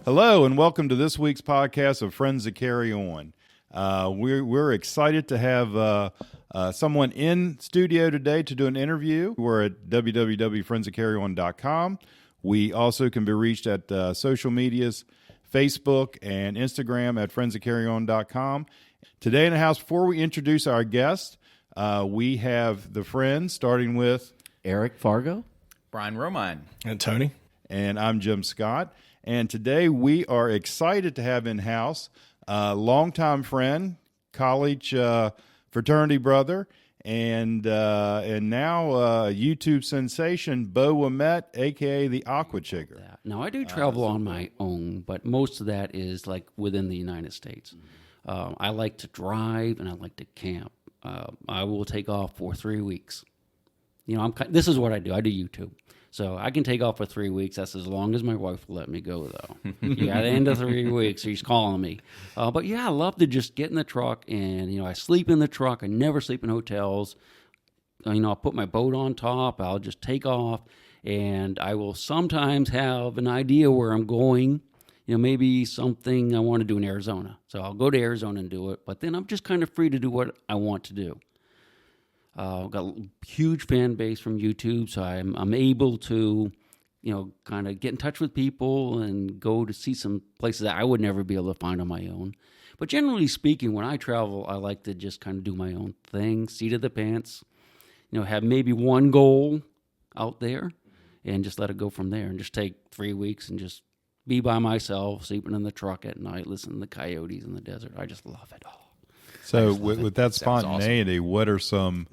Hello, and welcome to this week's podcast of Friends That Carry On. We're excited to have someone in studio today to do an interview. We're at www.friendsthatcarryon.com. We also can be reached at social medias, Facebook and Instagram at friendsthatcarryon.com. Today in the house, before we introduce our guest, we have the friends, starting with Eric Fargo, Brian Romine, and Tony. And I'm Jim Scott. And today we are excited to have in-house a longtime friend, college fraternity brother, and now YouTube sensation, Bo Wimette, a.k.a. the Aquachigger. Now, I do travel on my own, but most of that is like within the United States. I like to drive and I like to camp. I will take off for 3 weeks. You know, this is what I do. I do YouTube. So I can take off for 3 weeks. That's as long as my wife will let me go, though. Yeah, at the end of 3 weeks, she's calling me. But yeah, I love to just get in the truck and, you know, I sleep in the truck. I never sleep in hotels. You know, I'll put my boat on top. I'll just take off, and I will sometimes have an idea where I'm going. You know, maybe something I want to do in Arizona. So I'll go to Arizona and do it. But then I'm just kind of free to do what I want to do. I've got a huge fan base from YouTube, so I'm able to, you know, kind of get in touch with people and go to see some places that I would never be able to find on my own. But generally speaking, when I travel, I like to just kind of do my own thing, seat of the pants, you know, have maybe one goal out there and just let it go from there and just take 3 weeks and just be by myself, sleeping in the truck at night, listening to the coyotes in the desert. I just love it all. So with that spontaneity, awesome. What are some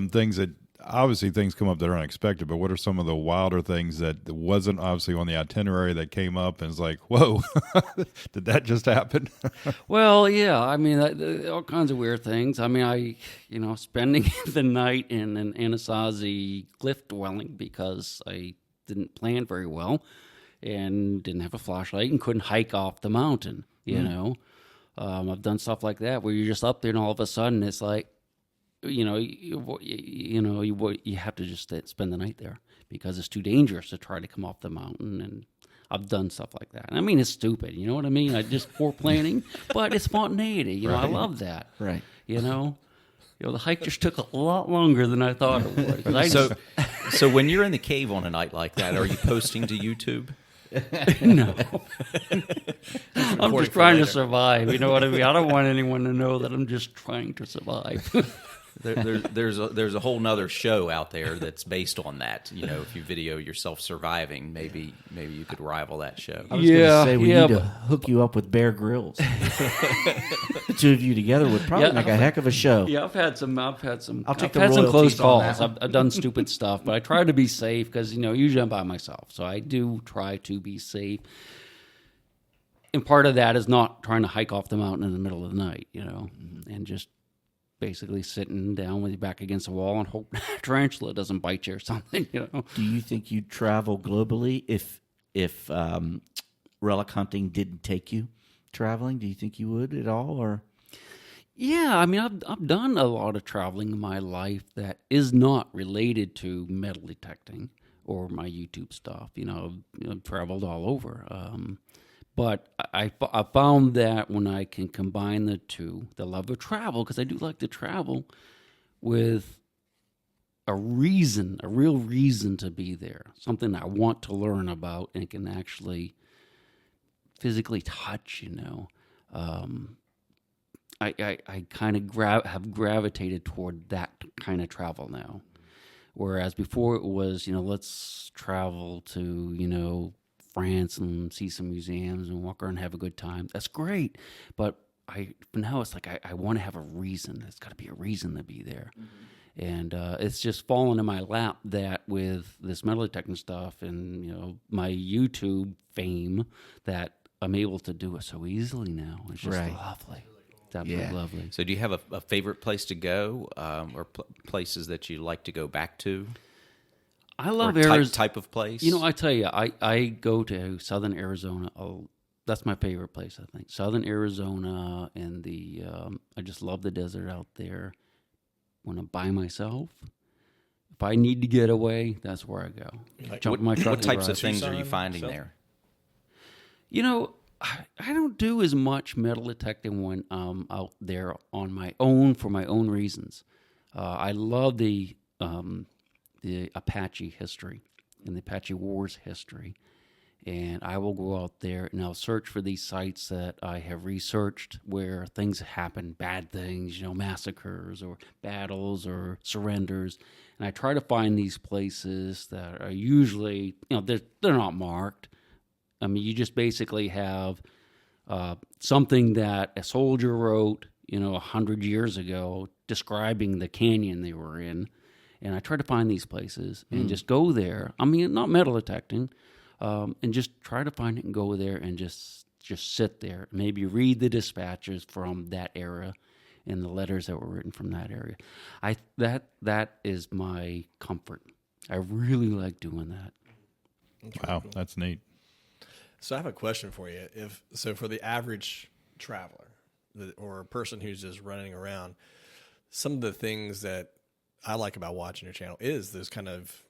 things that, obviously things come up that are unexpected, but what are some of the wilder things that wasn't obviously on the itinerary that came up and it's like, whoa, did that just happen? Well, yeah, I mean, all kinds of weird things. I mean, spending the night in an Anasazi cliff dwelling because I didn't plan very well and didn't have a flashlight and couldn't hike off the mountain, you know. I've done stuff like that where you're just up there and all of a sudden it's like, you have to just spend the night there because it's too dangerous to try to come off the mountain. And I've done stuff like that. I mean, it's stupid. You know what I mean? I just poor planning, but it's spontaneity. You know, I love that. Right. You know, the hike just took a lot longer than I thought it would. So when you're in the cave on a night like that, are you posting to YouTube? No. I'm just trying to survive. You know what I mean? I don't want anyone to know that I'm just trying to survive. There's a whole nother show out there that's based on that. You know, if you video yourself surviving, maybe you could rival that show. I was going to say we need to hook you up with Bear Grylls. The two of you together would probably make a heck of a show. Yeah, I've had some I've had some close calls. I've done stupid stuff, but I try to be safe because, you know, usually I'm by myself. So I do try to be safe. And part of that is not trying to hike off the mountain in the middle of the night, you know, and just basically sitting down with your back against the wall and hope a tarantula doesn't bite you or something, you know. Do you think you'd travel globally if relic hunting didn't take you traveling? Do you think you would at all, or? Yeah, I mean, I've done a lot of traveling in my life that is not related to metal detecting or my YouTube stuff. You know, I've traveled all over. But I found that when I can combine the two, the love of travel, because I do like to travel, with a real reason to be there, something I want to learn about and can actually physically touch, you know. I kind of have gravitated toward that kind of travel now. Whereas before it was, you know, let's travel to, you know, France and see some museums and walk around and have a good time. That's great. But now it's like I want to have a reason. There's got to be a reason to be there. Mm-hmm. And it's just fallen in my lap that with this metal detecting stuff and, you know, my YouTube fame that I'm able to do it so easily now. It's just lovely. It's absolutely lovely. So do you have a favorite place to go or places that you like to go back to? I love Arizona. Type of place? You know, I tell you, I go to southern Arizona. That's my favorite place, I think. Southern Arizona and I just love the desert out there. When I'm by myself, if I need to get away, that's where I go. What types of things are you finding there? You know, I don't do as much metal detecting when I'm out there on my own for my own reasons. I love the Apache history and the Apache Wars history. And I will go out there and I'll search for these sites that I have researched where things happen, bad things, massacres or battles or surrenders. And I try to find these places that are usually, they're not marked. I mean, you just basically have something that a soldier wrote, 100 years ago describing the canyon they were in. And I try to find these places and just go there. I mean, not metal detecting. And just try to find it and go there and just sit there. Maybe read the dispatches from that era and the letters that were written from that area. That is my comfort. I really like doing that. Wow, that's neat. So I have a question for you. For the average traveler or a person who's just running around, some of the things that I like about watching your channel is those kind of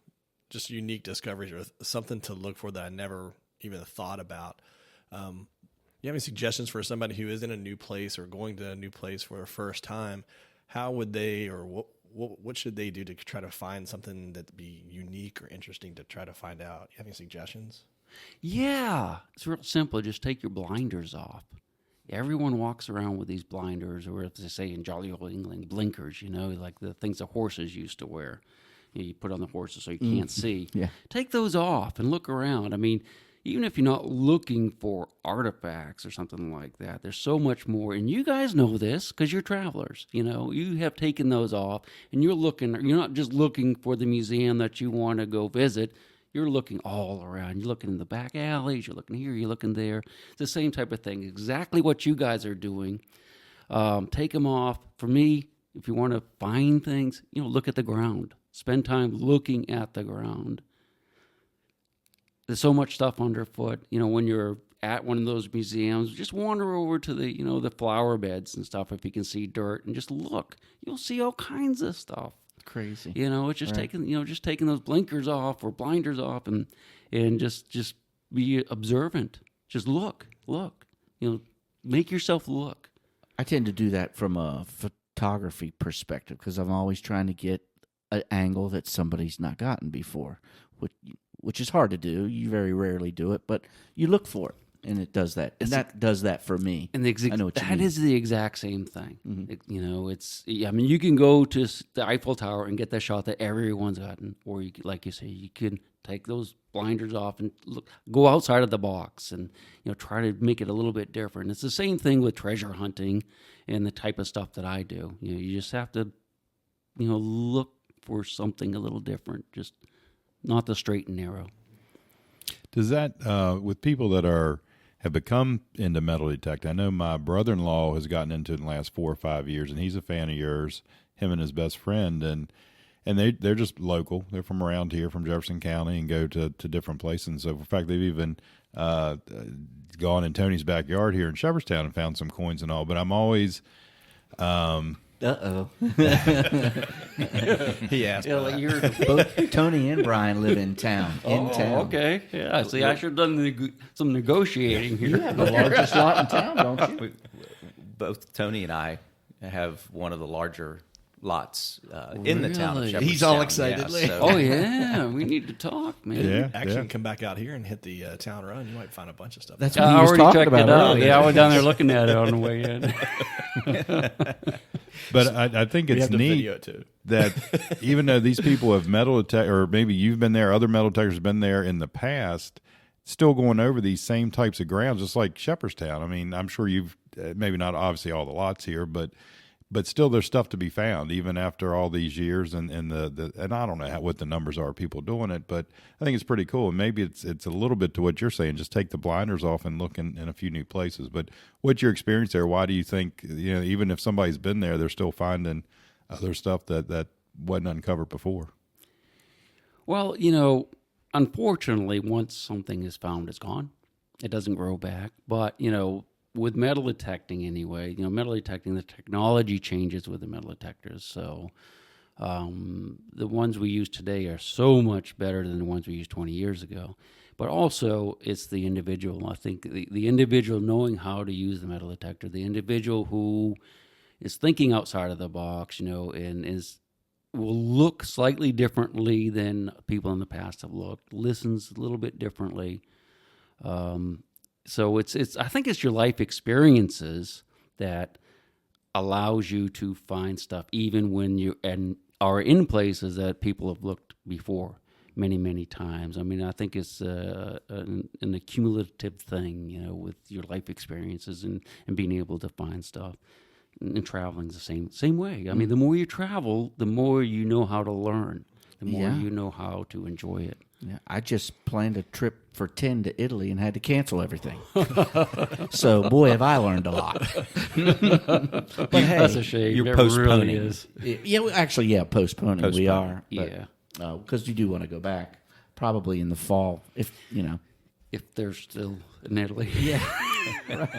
just unique discoveries or something to look for that I never even thought about. You have any suggestions for somebody who is in a new place or going to a new place for the first time? How would they, or what should they do to try to find something that'd be unique or interesting to try to find out? You have any suggestions? Yeah, it's real simple. Just take your blinders off. Everyone walks around with these blinders, or as they say in jolly old England, blinkers, like the things the horses used to wear. You put on the horses so you can't see. Yeah. Take those off and look around. I mean, even if you're not looking for artifacts or something like that, there's so much more. And you guys know this because you're travelers. You have taken those off and you're not just looking for the museum that you want to go visit. You're looking all around. You're looking in the back alleys. You're looking here. You're looking there. It's the same type of thing. Exactly what you guys are doing. Take them off. For me, if you want to find things, look at the ground. Spend time looking at the ground. There's so much stuff underfoot. When you're at one of those museums, just wander over to the flower beds and stuff if you can see dirt and just look. You'll see all kinds of stuff. Crazy. It's just taking those blinkers off or blinders off and just be observant. Just look. Make yourself look. I tend to do that from a photography perspective because I'm always trying to get an angle that somebody's not gotten before, which is hard to do. You very rarely do it, but you look for it, and it does that. And that does that for me. And I know what you that mean. is the exact same thing. Mm-hmm. You can go to the Eiffel Tower and get that shot that everyone's gotten, or like you say, you can take those blinders off and go outside of the box and try to make it a little bit different. It's the same thing with treasure hunting and the type of stuff that I do. You just have to look for something a little different, just not the straight and narrow. Does that with people that have become into metal detect? I know my brother-in-law has gotten into it in the last 4 or 5 years, and he's a fan of yours. Him and his best friend, and they're just local. They're from around here, from Jefferson County, and go to different places. And so, in fact, they've even gone in Tony's backyard here in Shepherdstown and found some coins and all. But I'm always Uh-oh. He asked. Both Tony and Brian live in town. Okay. Yeah. See, I should have done some negotiating here. You have the largest lot in town, don't you? Both Tony and I have one of the larger lots in the town of Really? Shepherdstown. He's all excited. Yeah, so- Oh yeah, we need to talk, man. Yeah. Actually, come back out here and hit the town run. You might find a bunch of stuff. That's I what he was already talking checked about it out. earlier. Yeah, I was down there looking at it on the way in. But I think we it's have to neat video it too. that even though these people have metal detect, or maybe you've been there, other metal detectors have been there in the past, still going over these same types of grounds, just like Shepherdstown. I mean, I'm sure you've maybe not obviously all the lots here, but still there's stuff to be found even after all these years. And and I don't know what the numbers are of people doing it, but I think it's pretty cool. And maybe it's a little bit to what you're saying, just take the blinders off and look in a few new places. But what's your experience there? Why do you think, even if somebody's been there, they're still finding other stuff that wasn't uncovered before? Well, unfortunately, once something is found, it's gone. It doesn't grow back. But, with metal detecting anyway, metal detecting, the technology changes with the metal detectors. So the ones we use today are so much better than the ones we used 20 years ago. but also it's the individual. I think the individual knowing how to use the metal detector, the individual who is thinking outside of the box, and will look slightly differently than people in the past have looked, listens a little bit differently. So it's I think it's your life experiences that allows you to find stuff even when you are in places that people have looked before many, many times. I mean, I think it's an accumulative thing, with your life experiences and being able to find stuff. And traveling's the same way. I mean, the more you travel, the more you know how to learn, the more you know how to enjoy it. Yeah, I just planned a trip for 10 to Italy and had to cancel everything. So, boy, have I learned a lot. But hey, That's a shame. You're It postponing. really is. Postponing. We are. Yeah. Because you do want to go back, probably in the fall, if. If they're still in Italy. Yeah,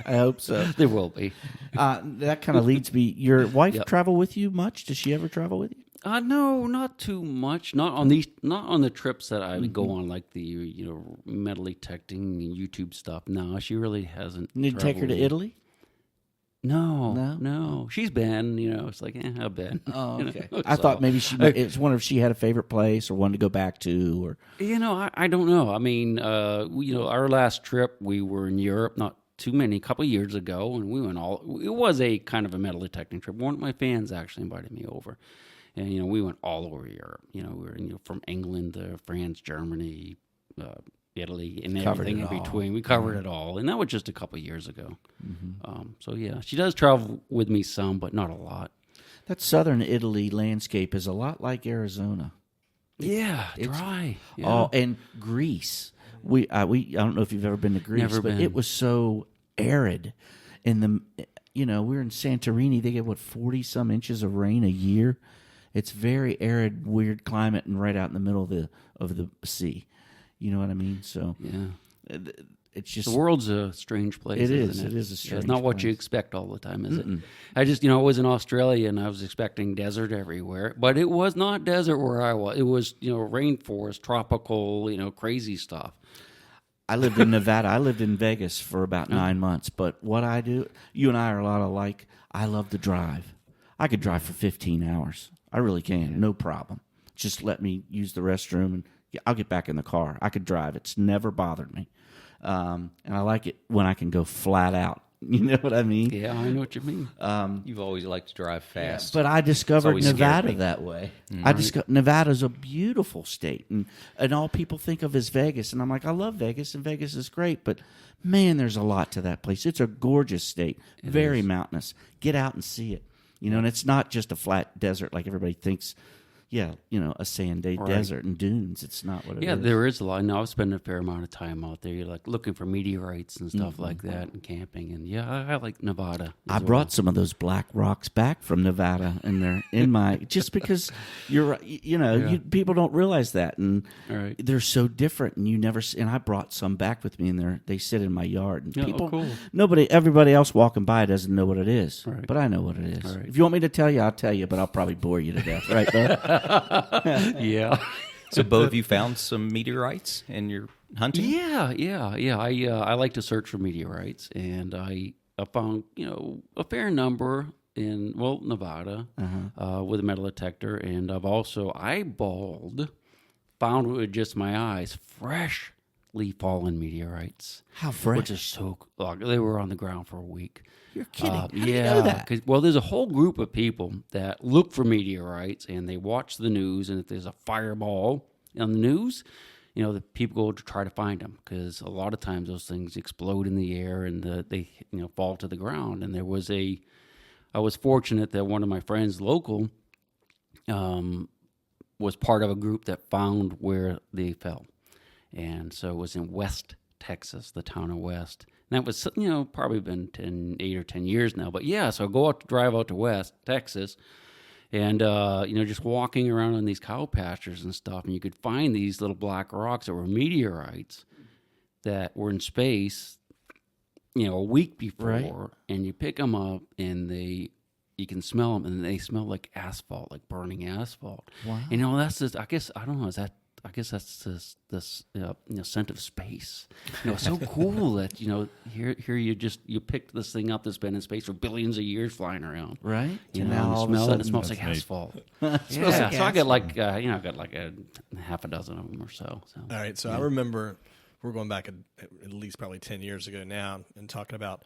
I hope so. There will be. That kind of leads me. Your wife travel with you much? Does she ever travel with you? No, not too much. Not on the trips that I would go on, like the metal detecting and YouTube stuff. No, she really hasn't. Did you take her to Italy? No. She's been. It's like I've been. Oh, okay. I thought maybe it's wonder if she had a favorite place or one to go back to, or I don't know. I mean, our last trip we were in Europe, not too many, a couple of years ago, and we went it was a kind of a metal detecting trip. One of my fans actually invited me over. And, we went all over Europe. We were from England to France, Germany, Italy, and everything in between. We covered it all. And that was just a couple of years ago. So, yeah, she does travel with me some, but not a lot. That southern Italy landscape is a lot like Arizona. Yeah, dry. Yeah. Oh, and Greece. I don't know if you've ever been to Greece, Never but been. it was so arid. And we're in Santorini. They get 40-some inches of rain a year. It's very arid, weird climate, and right out in the middle of the sea. You know what I mean? So Yeah. it's just The world's a strange place. It is. Isn't it? It is a It's strange not what you place. expect all the time, is it? I just, I was in Australia and I was expecting desert everywhere, but it was not desert where I was. It was, rainforest, tropical, crazy stuff. I lived in Nevada. I lived in Vegas for about 9 months. But what I do, you and I are a lot alike. I love to drive. I could drive for 15 hours. I really can, no problem. Just let me use the restroom, and I'll get back in the car. I could drive. It's never bothered me. And I like it when I can go flat out. You know what I mean? Yeah, I know what you mean. You've always liked to drive fast. But I discovered always scared Nevada me. that way. I discovered Nevada's a beautiful state, and all people think of is Vegas. And I'm like, I love Vegas, and Vegas is great, but man, there's a lot to that place. It's a gorgeous state, very mountainous. Get out and see it. And it's not just a flat desert like everybody thinks. Yeah, a sandy desert and dunes. It's not what it is. Yeah, there is a lot. I've spent a fair amount of time out there. You're like looking for meteorites and stuff like that, and camping. And I like Nevada. I brought some of those black rocks back from Nevada, and they're in my just because you're people don't realize that, and Right. they're so different, and you never. And I brought some back with me, and they sit in my yard, and everybody else walking by doesn't know what it is, Right. but I know what it is. Right. If you want me to tell you, I'll tell you, but I'll probably bore you to death, right, bud? Yeah. So, both of you found some meteorites in your hunting? Yeah. I like to search for meteorites, and I found a fair number in Nevada with a metal detector, and I've also found with just my eyes freshly fallen meteorites. How fresh? Which is so they were on the ground for a week. You're kidding. How do you Yeah, know that? there's a whole group of people that look for meteorites, and they watch the news, and if there's a fireball on the news, the people go to try to find them, because a lot of times those things explode in the air and they fall to the ground. And I was fortunate that one of my friends local was part of a group that found where they fell. And so it was in West Texas, the town of West. And that was, probably been 8 or 10 years now. But yeah, so I drive out to West Texas, and, just walking around on these cow pastures and stuff, and you could find these little black rocks that were meteorites that were in space, a week before, Right. and you pick them up, and you can smell them, and they smell like asphalt, like burning asphalt. Wow. That's just, I guess, I don't know, is that I guess that's this scent of space. It's so cool that here you picked this thing up that's been in space for billions of years flying around, Right? You And know, now and all you of a smell it. And it sudden- smells like neat. asphalt. Smells like So I get asphalt. I got like a half a dozen of them or so. All right, so I remember we're going back at least probably 10 years ago now and talking about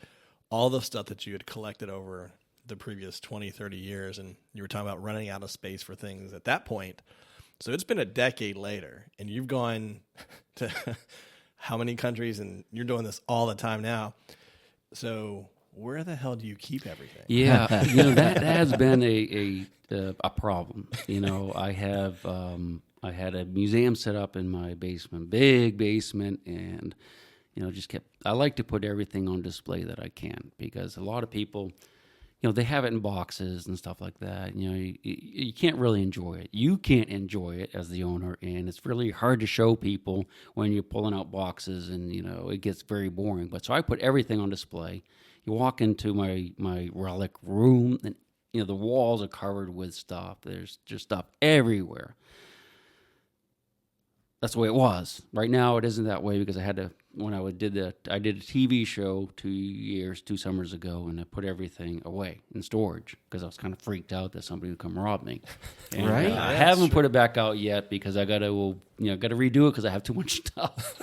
all the stuff that you had collected over the previous 20, 30 years, and you were talking about running out of space for things at that point. So it's been a decade later, and you've gone to how many countries, and you're doing this all the time now. So where the hell do you keep everything? Yeah, that has been a problem. I had a museum set up in my basement, big basement, and I like to put everything on display that I can, because a lot of people, they have it in boxes and stuff like that. You can't really enjoy it. You can't enjoy it as the owner, and it's really hard to show people when you're pulling out boxes, and it gets very boring. But so I put everything on display. You walk into my relic room, and the walls are covered with stuff. There's just stuff everywhere. That's the way it was. Right now, it isn't that way, because I had to. When I did a TV show 2 summers ago, and I put everything away in storage because I was kind of freaked out that somebody would come rob me. And, Right. I haven't put it back out yet because I got to redo it because I have too much stuff.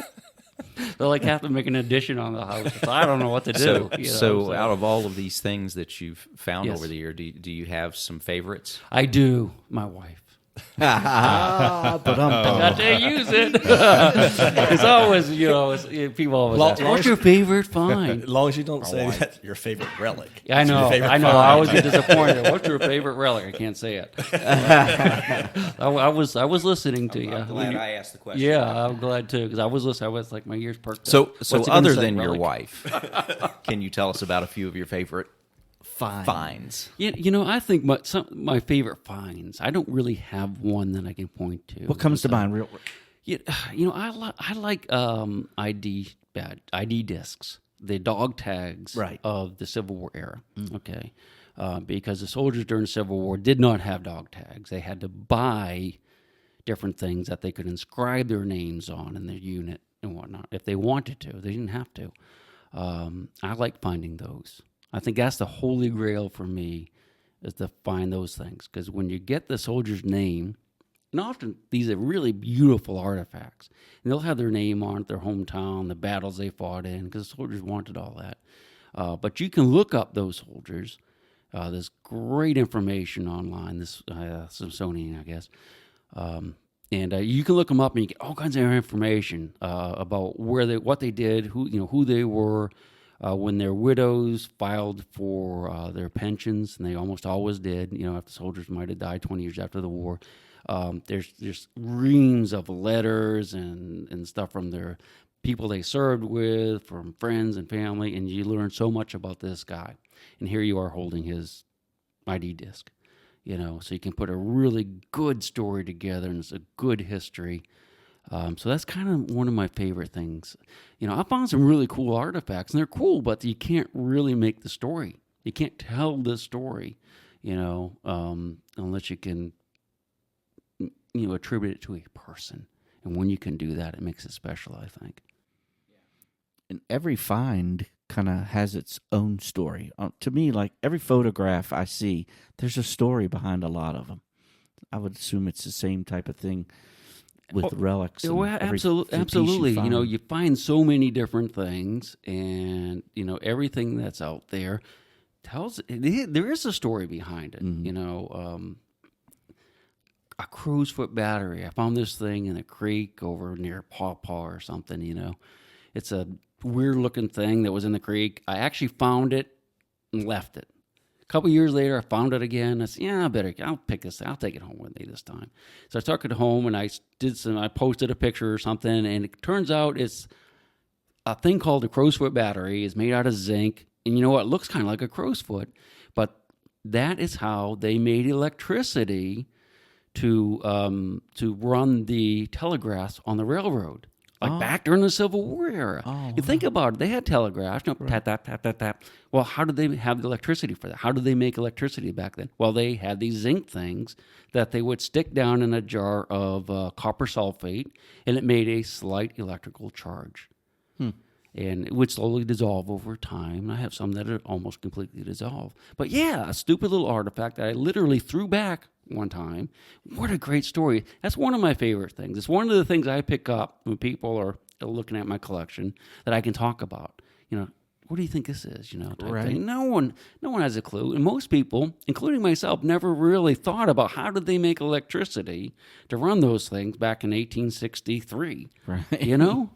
They'll have to make an addition on the house. So I don't know what to do. So out of all of these things that you've found Yes. over the year, do you have some favorites? I do. My wife. But Got to use it. It's always, people always ask, what's your favorite find? As long as you don't say that's your favorite relic. Yeah, I It's your know. favorite I know. find. I always get disappointed. What's your favorite relic? I can't say it. I was listening to you. I asked the question. Yeah, I'm glad too, because I was listening. I was like, my ears perked up. So What's he gonna other say, than your relic? wife, can you tell us about a few of your favorite fine. finds? Yeah, I think my favorite finds. I don't really have one that I can point to. What comes to mind? Real. I like ID discs, the dog tags Right. of the Civil War era. Okay, because the soldiers during the Civil War did not have dog tags. They had to buy different things that they could inscribe their names on in their unit and whatnot if they wanted to. They didn't have to. I like finding those. I think that's the holy grail for me, is to find those things, because when you get the soldier's name. And often these are really beautiful artifacts. And they'll have their name on it, their hometown, the battles they fought in, because the soldiers wanted all that. But you can look up those soldiers. There's great information online, this Smithsonian, I guess. And you can look them up and you get all kinds of information about what they did, who they were, when their widows filed for their pensions, and they almost always did. After soldiers might have died 20 years after the war. There's reams of letters and stuff from their people they served with, from friends and family, and you learn so much about this guy. And here you are holding his ID disc, so you can put a really good story together, and it's a good history. So that's kind of one of my favorite things. I found some really cool artifacts, and they're cool, but you can't really make the story. You can't tell the story, unless you can attribute it to a person. And when you can do that, it makes it special, I think. And every find kind of has its own story. To me, like every photograph I see, there's a story behind a lot of them. I would assume it's the same type of thing with relics. And every absolutely. piece you find. You find so many different things, and everything that's out there there is a story behind it. Mm-hmm. A crow's foot battery. I found this thing in a creek over near Paw Paw or something. It's a weird looking thing that was in the creek. I actually found it and left it. A couple years later, I found it again. I said, I'll pick this. I'll take it home with me this time. So I took it home and I posted a picture or something, and it turns out it's a thing called a crow's foot battery. It's made out of zinc, and you know what? It looks kind of like a crow's foot, but that is how they made electricity to run the telegraphs on the railroad. Like back during the Civil War era. Oh, You think about it. They had telegraphs. Tap, tap, tap, tap, tap. Well, how did they have the electricity for that? How did they make electricity back then? Well, they had these zinc things that they would stick down in a jar of copper sulfate, and it made a slight electrical charge. And it would slowly dissolve over time. I have some that are almost completely dissolved. But yeah, a stupid little artifact that I literally threw back one time. What a great story. That's one of my favorite things. It's one of the things I pick up when people are looking at my collection that I can talk about. What do you think this is? Type Right. thing. No one has a clue. And most people, including myself, never really thought about how did they make electricity to run those things back in 1863. Right.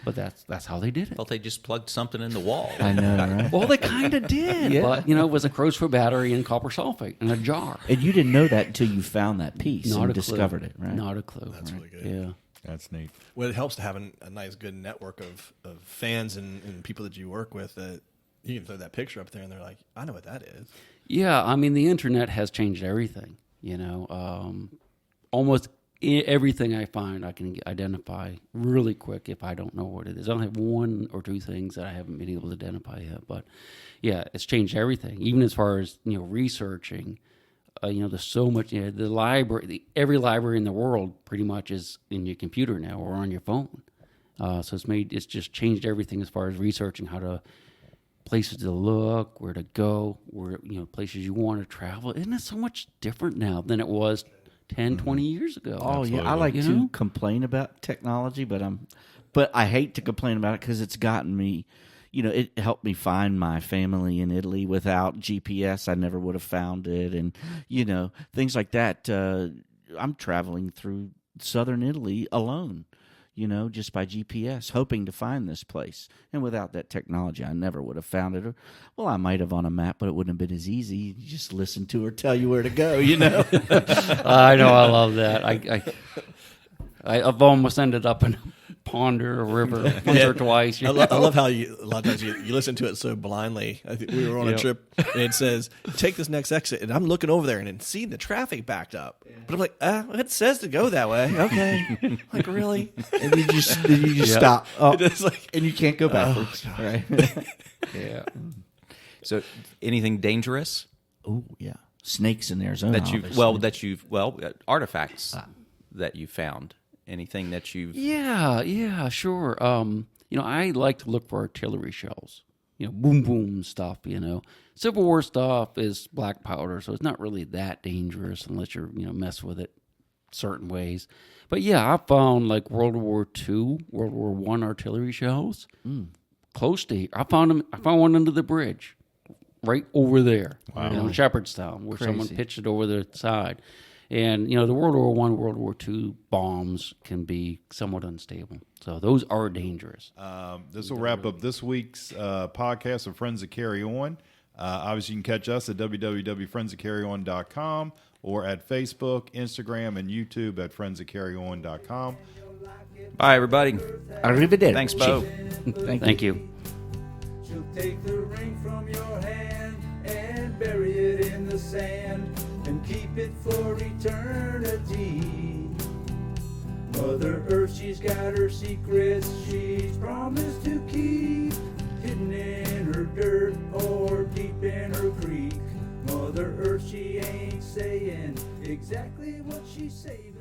But that's how they did it. Thought they just plugged something in the wall. I know, right? Well, they kind of did, Yeah. but it was a Crowsford battery and copper sulfate in a jar. And you didn't know that until you found that piece Not and a clue. discovered it, right? Not a clue. That's really good. Yeah. That's neat. Well, it helps to have a nice, good network of fans and people that you work with that you can throw that picture up there and they're like, I know what that is. Yeah, I mean, the internet has changed everything. Almost everything I find, I can identify really quick if I don't know what it is. I only have one or two things that I haven't been able to identify yet, but yeah, it's changed everything. Even as far as researching, there's so much. The library, every library in the world, pretty much is in your computer now or on your phone. So it's just changed everything as far as researching how to. Places to look, where to go, where places you want to travel. Isn't it so much different now than it was 10, 20 years ago? Oh yeah, I like to complain about technology, but I hate to complain about it because it's gotten me. It helped me find my family in Italy. Without GPS, I never would have found it, and things like that. I'm traveling through southern Italy alone. Just by GPS, hoping to find this place. And without that technology, I never would have found it. Well, I might have on a map, but it wouldn't have been as easy. You just listen to her tell you where to go, I know, I love that. I've almost ended up in a pond or a river once or twice. I love how a lot of times you listen to it so blindly. I think we were on a trip and it says, take this next exit. And I'm looking over there and seeing the traffic backed up. But I'm like, it says to go that way. Okay. Like, really? And you just stop. Oh, It's like, and you can't go backwards. Right? Yeah. So, anything dangerous Oh, yeah. Snakes in Arizona. artifacts that you found? Anything that you've Yeah, sure. I like to look for artillery shells. Boom boom stuff. Civil War stuff is black powder, so it's not really that dangerous unless you're mess with it certain ways. But yeah, I found like World War II, World War I artillery shells close to here. I found one under the bridge, right over there, in Shepherdstown, where someone Crazy. pitched it over the side. And, the World War I, World War II bombs can be somewhat unstable. So those are dangerous. This will wrap up this week's podcast of Friends That Carry On. Obviously, you can catch us at www.friendsthatcarryon.com or at Facebook, Instagram, and YouTube at friendsthatcarryon.com. Bye, everybody. Arrivederci. Thanks, Bo. Thank you. She'll take the ring from your hand and bury it in the sand and keep it for eternity. Mother Earth, she's got her secrets she's promised to keep, hidden in her dirt or deep in her creek. Mother Earth, she ain't saying exactly what she's saving.